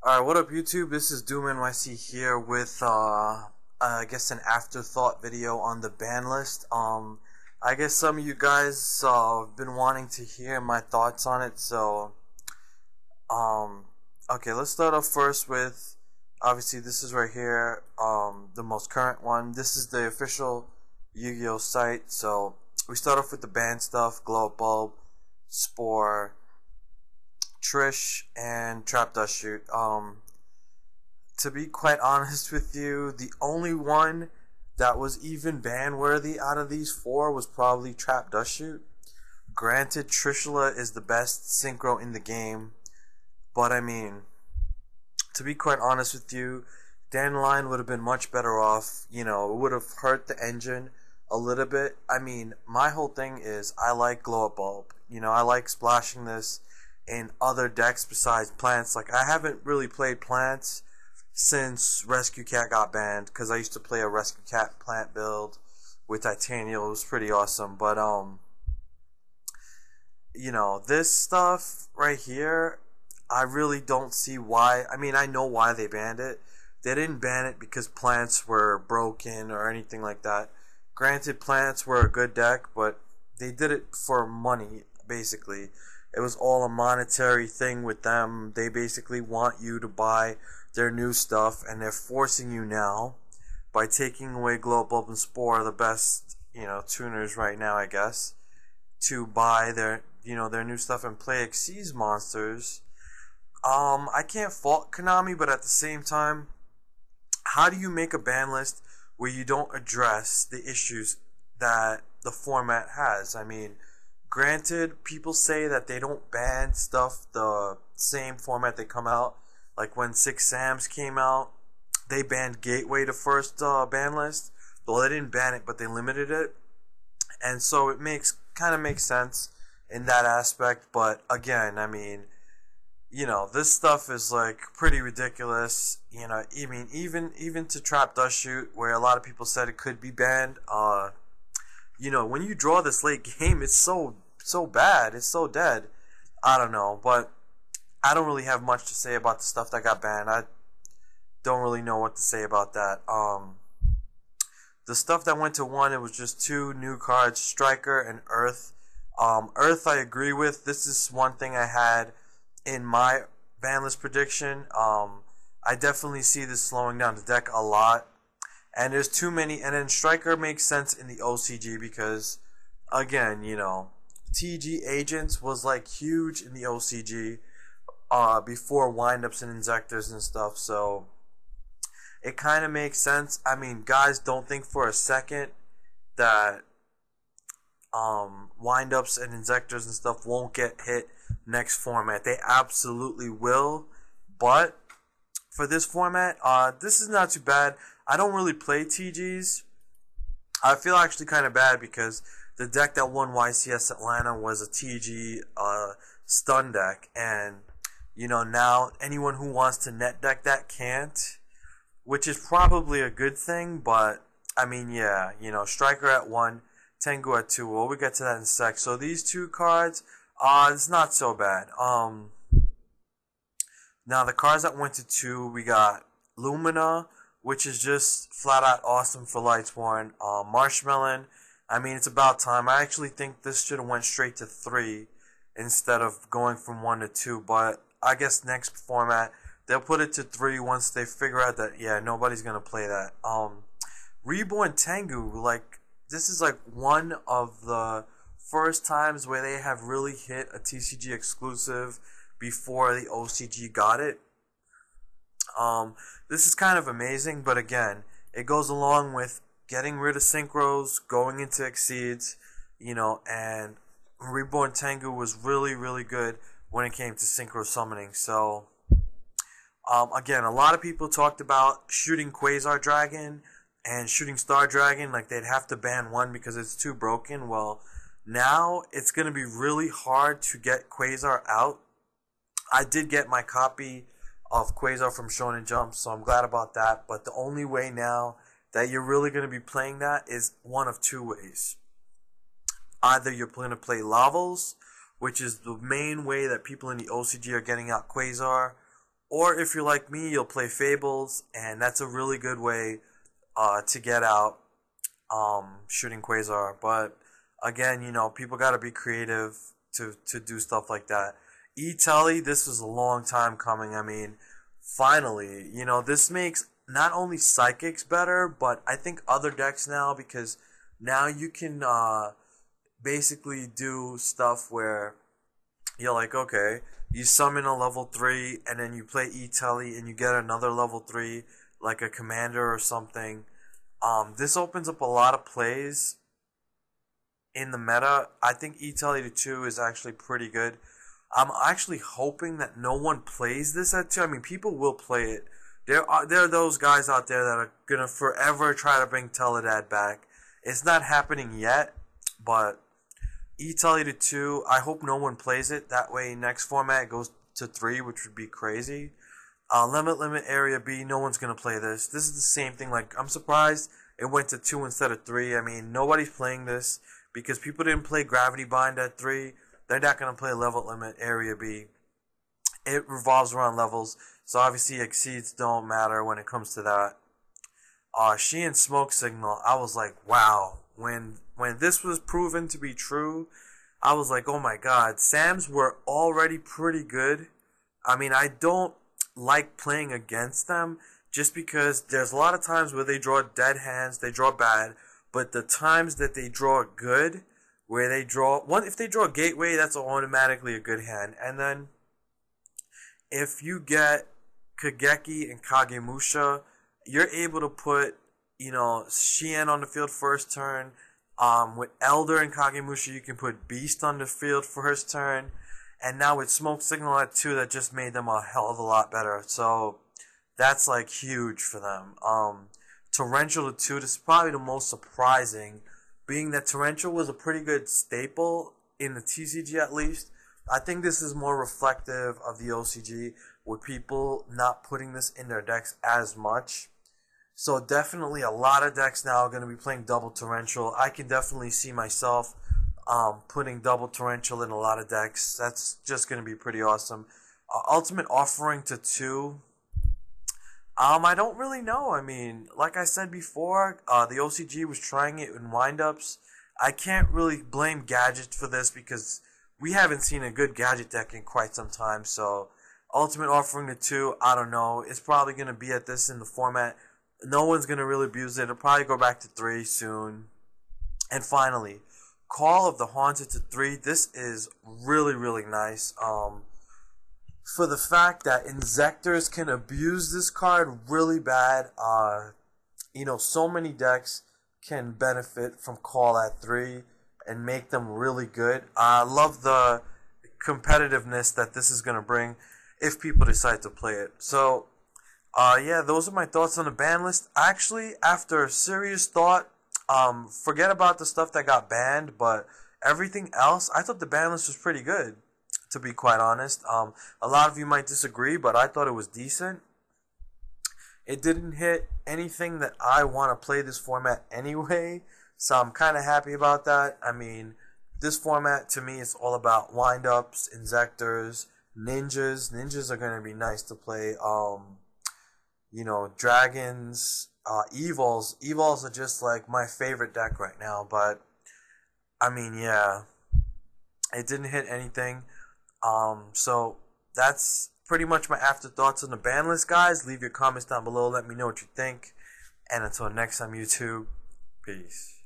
Alright, what up YouTube? This is Doomnyc here with I guess an afterthought video on the ban list. I guess some of you guys have been wanting to hear my thoughts on it, so okay, let's start off first with, obviously this is right here, the most current one. This is the official Yu-Gi-Oh site. So we start off with the ban stuff: Glow Up Bulb, Spore, Trish, and Trap Dust Shoot. To be quite honest with you, the only one that was even ban worthy out of these four was probably Trap Dust Shoot. Granted, Trishula is the best synchro in the game, but I mean, to be quite honest with you, Dandelion would have been much better off. You know, it would have hurt the engine a little bit. I mean, my whole thing is I like Glow Up Bulb. You know, I like splashing this in other decks besides plants. Like, I haven't really played plants since Rescue Cat got banned, because I used to play a Rescue Cat plant build with Titanium. It was pretty awesome. But you know, this stuff right here, I really don't see why. I mean, I know why they banned it. They didn't ban it because plants were broken or anything like that. Granted, plants were a good deck, but they did it for money, basically. It was all a monetary thing with them. They basically want you to buy their new stuff, and they're forcing you now by taking away Glow Bulb and Spore, the best, you know, tuners right now, I guess, to buy their, you know, their new stuff and play Xyz monsters. I can't fault Konami, but at the same time, how do you make a ban list where you don't address the issues that the format has? I mean, granted, people say that they don't ban stuff the same format they come out. Like when Six Sams came out, they banned Gateway the first ban list. Well, they didn't ban it, but they limited it. And so it kind of makes sense in that aspect. But again, I mean, you know, this stuff is like pretty ridiculous. You know, I mean, even to Trap Dust Shoot, where a lot of people said it could be banned. You know, when you draw this late game, it's so bad. It's so dead. I don't know, but I don't really have much to say about the stuff that got banned. I don't really know what to say about that. The stuff that went to one, it was just two new cards, Striker and Earth. Earth, I agree with. This is one thing I had in my ban list prediction. I definitely see this slowing down the deck a lot. And there's too many. And then Striker makes sense in the OCG because, again, you know, TG Agents was like huge in the OCG before windups and injectors and stuff. So it kind of makes sense. I mean, guys, don't think for a second that windups and injectors and stuff won't get hit next format. They absolutely will. But for this format, this is not too bad. I don't really play TGs. I feel actually kind of bad because the deck that won YCS Atlanta was a TG stun deck, and you know, now anyone who wants to net deck that can't, which is probably a good thing. But I mean, yeah, you know, Striker at 1, Tengu at 2. Well, we get to that in a sec. So these two cards, it's not so bad. Now the cards that went to 2, we got Lumina, which is just flat out awesome for Lightsworn. Marshmallow, I mean, it's about time. I actually think this should have went straight to 3 instead of going from 1 to 2. But I guess next format they'll put it to 3 once they figure out that, yeah, nobody's gonna play that. Reborn Tengu, like, this is like one of the first times where they have really hit a TCG exclusive before the OCG got it. This is kind of amazing, but again, it goes along with getting rid of synchros, going into Xyz, you know, and Reborn Tengu was really, really good when it came to synchro summoning. So, again, a lot of people talked about shooting Quasar Dragon and shooting Star Dragon, like they'd have to ban one because it's too broken. Well, now it's going to be really hard to get Quasar out. I did get my copy of Quasar from Shonen Jump, so I'm glad about that. But the only way now that you're really going to be playing that is one of two ways. Either you're going to play Lavels, which is the main way that people in the OCG are getting out Quasar, Or if you're like me, you'll play Fables, and that's a really good way to get out shooting Quasar. But again, people got to be creative to do stuff like that. E-Telly, this was a long time coming. I mean, finally, this makes not only Psychics better, but I think other decks now, because now you can basically do stuff where you're like, okay, you summon a level 3 and then you play E-Telly and you get another level 3, like a commander or something. This opens up a lot of plays in the meta. I think E-Telly to 2 is actually pretty good. I'm actually hoping that no one plays this at 2. I mean, people will play it. There are those guys out there that are going to forever try to bring Teledad back. It's not happening yet, but E-Telly to 2, I hope no one plays it. That way, next format goes to 3, which would be crazy. Limit Area B, no one's going to play this. This is the same thing. Like, I'm surprised it went to 2 instead of 3. I mean, nobody's playing this because people didn't play Gravity Bind at 3. They're not going to play Limit Area B. It revolves around levels, so obviously exceeds don't matter when it comes to that. She and Smoke Signal, I was like, wow. When this was proven to be true, I was like, oh my god. Sams were already pretty good. I mean, I don't like playing against them just because there's a lot of times where they draw dead hands, they draw bad, but the times that they draw good, where they draw one, if they draw Gateway, that's automatically a good hand. And then if you get Kageki and Kagemusha, you're able to put, Shien on the field first turn. With Elder and Kagemusha, you can put Beast on the field first turn. And now with Smoke Signal at 2, that just made them a hell of a lot better. So that's like huge for them. Torrential to 2, this is probably the most surprising, being that Torrential was a pretty good staple in the TCG at least. I think this is more reflective of the OCG, with people not putting this in their decks as much. So definitely a lot of decks now are going to be playing double Torrential. I can definitely see myself putting double Torrential in a lot of decks. That's just going to be pretty awesome. Ultimate Offering to 2. I don't really know. I mean, like I said before, the OCG was trying it in windups. I can't really blame Gadget for this because we haven't seen a good Gadget deck in quite some time. So Ultimate Offering to 2, I don't know. It's probably going to be at this in the format. No one's going to really abuse it. It'll probably go back to 3 soon. And finally, Call of the Haunted to 3. This is really, really nice. For the fact that Inzectors can abuse this card really bad. So many decks can benefit from Call at 3 and make them really good. I love the competitiveness that this is going to bring if people decide to play it. So, yeah, those are my thoughts on the ban list. Actually, after serious thought, forget about the stuff that got banned, but everything else, I thought the ban list was pretty good, to be quite honest. A lot of you might disagree, but I thought it was decent. It didn't hit anything that I want to play this format anyway, so I'm kind of happy about that. I mean, this format to me is all about windups, Inzectors, Ninjas. Ninjas are going to be nice to play. Dragons, Evols. Evols are just like my favorite deck right now, but I mean, yeah, it didn't hit anything. So that's pretty much my afterthoughts on the ban list, guys. Leave your comments down below. Let me know what you think. And until next time, YouTube, peace.